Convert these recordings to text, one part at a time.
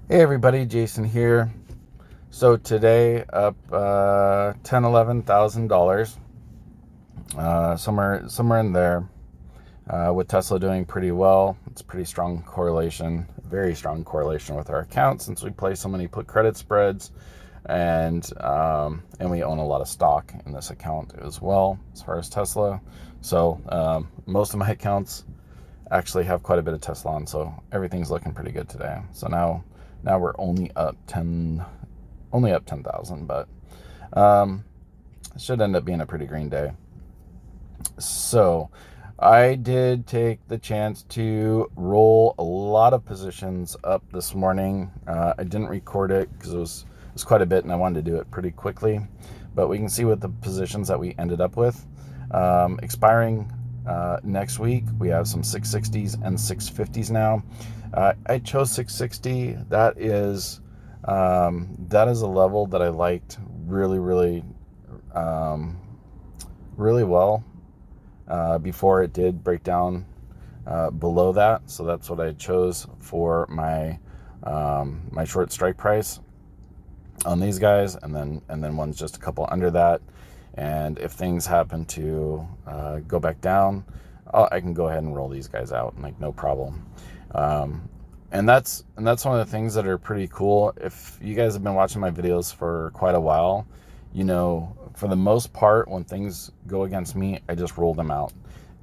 Hey everybody, Jason here. So today up $11,000, somewhere in there. With Tesla doing pretty well. It's a pretty strong correlation, very strong correlation with our account since we play so many put credit spreads, and we own a lot of stock in this account as well as far as Tesla. So most of my accounts actually have quite a bit of Tesla on, so everything's looking pretty good today. So now we're only up 10,000, but it should end up being a pretty green day. So I did take the chance to roll a lot of positions up this morning. I didn't record it because it was quite a bit and I wanted to do it pretty quickly, but we can see what the positions that we ended up with. Expiring next week, we have some 660s and 650s now. I chose 660. That is a level that I liked really well before it did break down below that. So that's what I chose for my my short strike price on these guys, and then one's just a couple under that. And if things happen to go back down, I can go ahead and roll these guys out, like no problem. And that's one of the things that are pretty cool. If you guys have been watching my videos for quite a while, you know, for the most part, when things go against me, I just roll them out.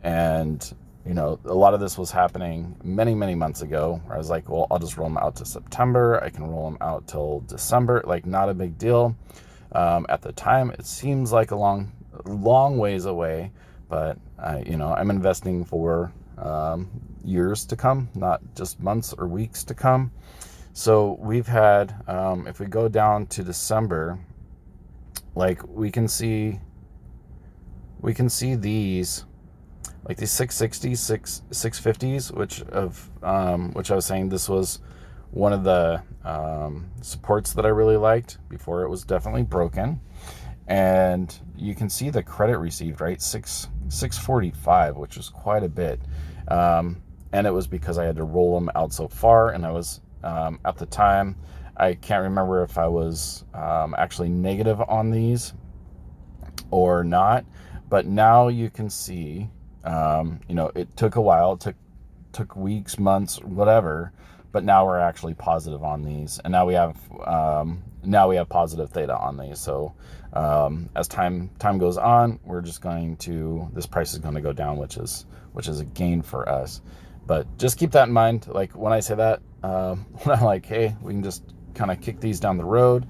And you know, a lot of this was happening many months ago, where I was like, well, I'll just roll them out to September. I can roll them out till December, like not a big deal. At the time, it seems like a long ways away, but you know, I'm investing for years to come, not just months or weeks to come. So we've had, if we go down to December, like we can see these, like these 660s, 650s, which I was saying this was one of the supports that I really liked before it was definitely broken. And you can see the credit received, right? 645, which was quite a bit. And it was because I had to roll them out so far, and I was at the time, I can't remember if I was actually negative on these or not, but now you can see, you know, it took a while, it took weeks, months, whatever, but now we're actually positive on these, and now we have positive theta on these. So as time goes on, we're just going to, this price is going to go down, which is a gain for us. But just keep that in mind. Like when I say that, when I'm like, hey, we can just kind of kick these down the road,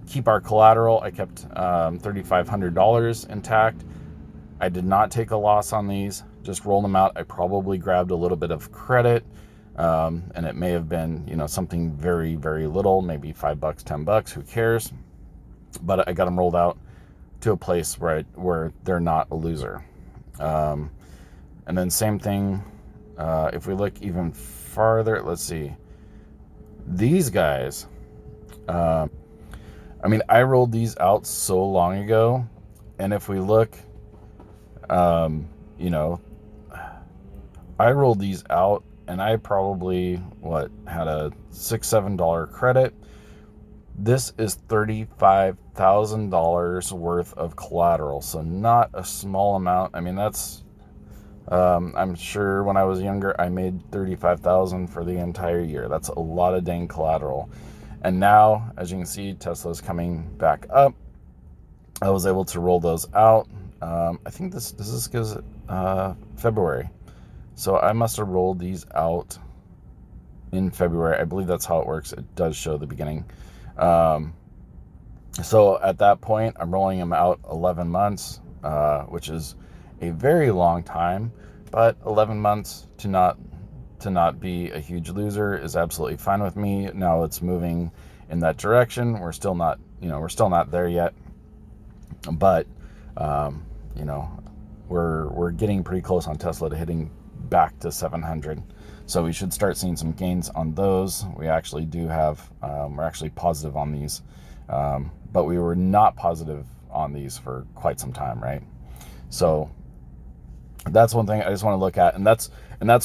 keep our collateral. I kept $3,500 intact. I did not take a loss on these, just rolled them out. I probably grabbed a little bit of credit, and it may have been, you know, something very little, maybe $5, $10, who cares? But I got them rolled out to a place where they're not a loser. And then same thing, if we look even farther, let's see, these guys, I mean, I rolled these out so long ago, and if we look, you know, I rolled these out and I probably had a $6-7 credit. This is $35,000 worth of collateral, so not a small amount. I mean, that's I'm sure when I was younger I made $35,000 for the entire year. That's a lot of dang collateral. And now, as you can see, Tesla's coming back up. I was able to roll those out. I think this is because February. So I must have rolled these out in February. I believe that's how it works. It does show the beginning. So at that point, I'm rolling them out 11 months, which is a very long time, but 11 months to not be a huge loser is absolutely fine with me. Now it's moving in that direction. We're still not there yet, but you know, we're getting pretty close on Tesla to hitting back to 700. So we should start seeing some gains on those. We actually do have, we're actually positive on these, but we were not positive on these for quite some time, right? So that's one thing I just want to look at, and that's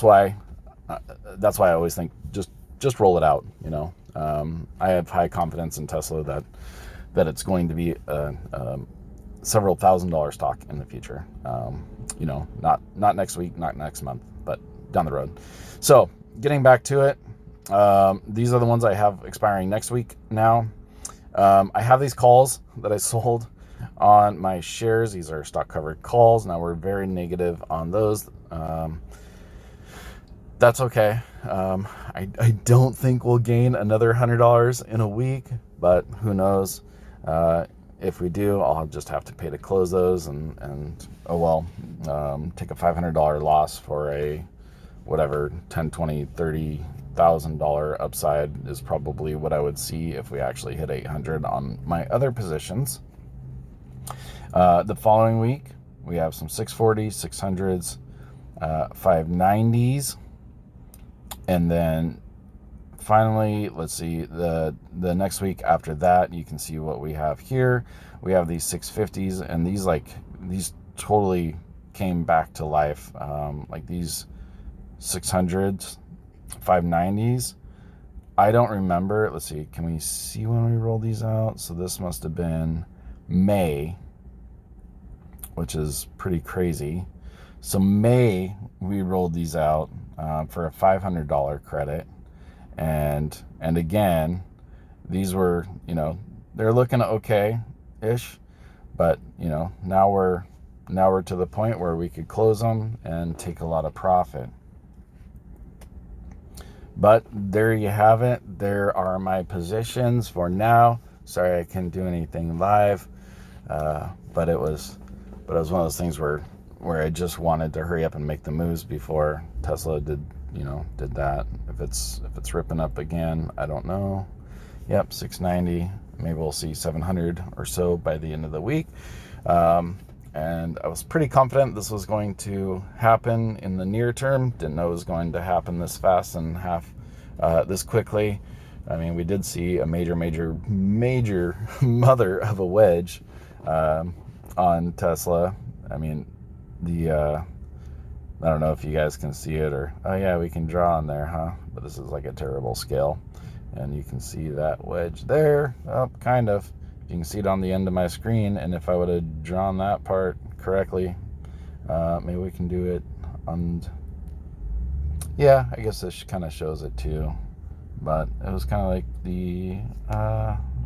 why I always think just roll it out, you know. I have high confidence in Tesla that it's going to be several $1,000 stock in the future. Not next week, not next month, but down the road. So getting back to it, these are the ones I have expiring next week now. I have these calls that I sold on my shares. These are stock covered calls. Now we're very negative on those. That's okay. I don't think we'll gain another $100 in a week, but who knows? If we do, I'll just have to pay to close those and oh well, take a $500 loss for a whatever $10, $20, $30,000 upside is probably what I would see if we actually hit 800 on my other positions. The following week, we have some 640s, 600s, 590s. And then finally, let's see, the next week after that, you can see what we have here. We have these 650s, and these totally came back to life. Like these 600s, 590s. I don't remember. Let's see. Can we see when we rolled these out? So this must have been May, which is pretty crazy. So May, we rolled these out for a $500 credit. And again, these were, they're looking okay-ish, but, now we're to the point where we could close them and take a lot of profit. But there you have it. There are my positions for now. Sorry I couldn't do anything live, but it was one of those things where I just wanted to hurry up and make the moves before Tesla did that. If it's ripping up again, I don't know. Yep, 690. Maybe we'll see 700 or so by the end of the week. And I was pretty confident this was going to happen in the near term. Didn't know it was going to happen this fast and this quickly. I mean, we did see a major mother of a wedge on Tesla. I mean, I don't know if you guys can see it or, oh yeah, we can draw on there, huh? But this is like a terrible scale. And you can see that wedge there. Oh, kind of. You can see it on the end of my screen. And if I would have drawn that part correctly, maybe we can do it on, yeah, I guess this kind of shows it too. But it was kind of like the,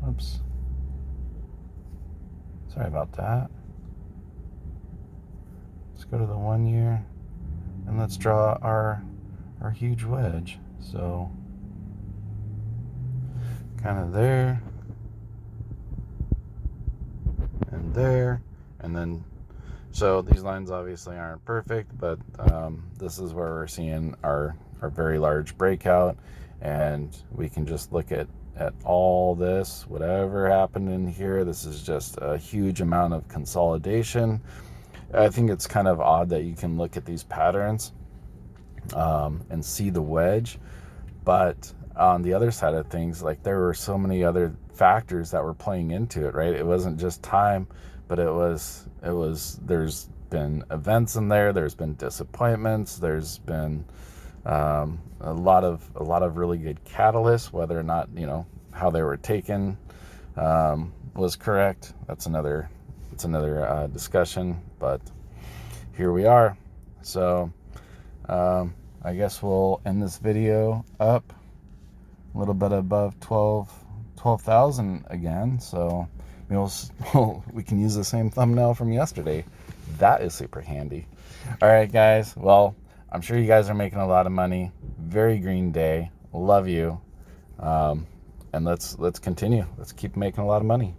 oops. Sorry about that. Let's go to the 1 year. And let's draw our huge wedge. So kind of there and there, and then so these lines obviously aren't perfect, but this is where we're seeing our very large breakout, and we can just look at all this, whatever happened in here. This is just a huge amount of consolidation. I think it's kind of odd that you can look at these patterns and see the wedge, but on the other side of things, like there were so many other factors that were playing into it, right? It wasn't just time, but it was there's been events in there, there's been disappointments, there's been a lot of really good catalysts. Whether or not how they were taken was correct, that's another discussion, but here we are. So I guess we'll end this video up a little bit above 12,000 again. So we can use the same thumbnail from yesterday. That is super handy. All right, guys. Well, I'm sure you guys are making a lot of money. Very green day. Love you. And let's continue. Let's keep making a lot of money.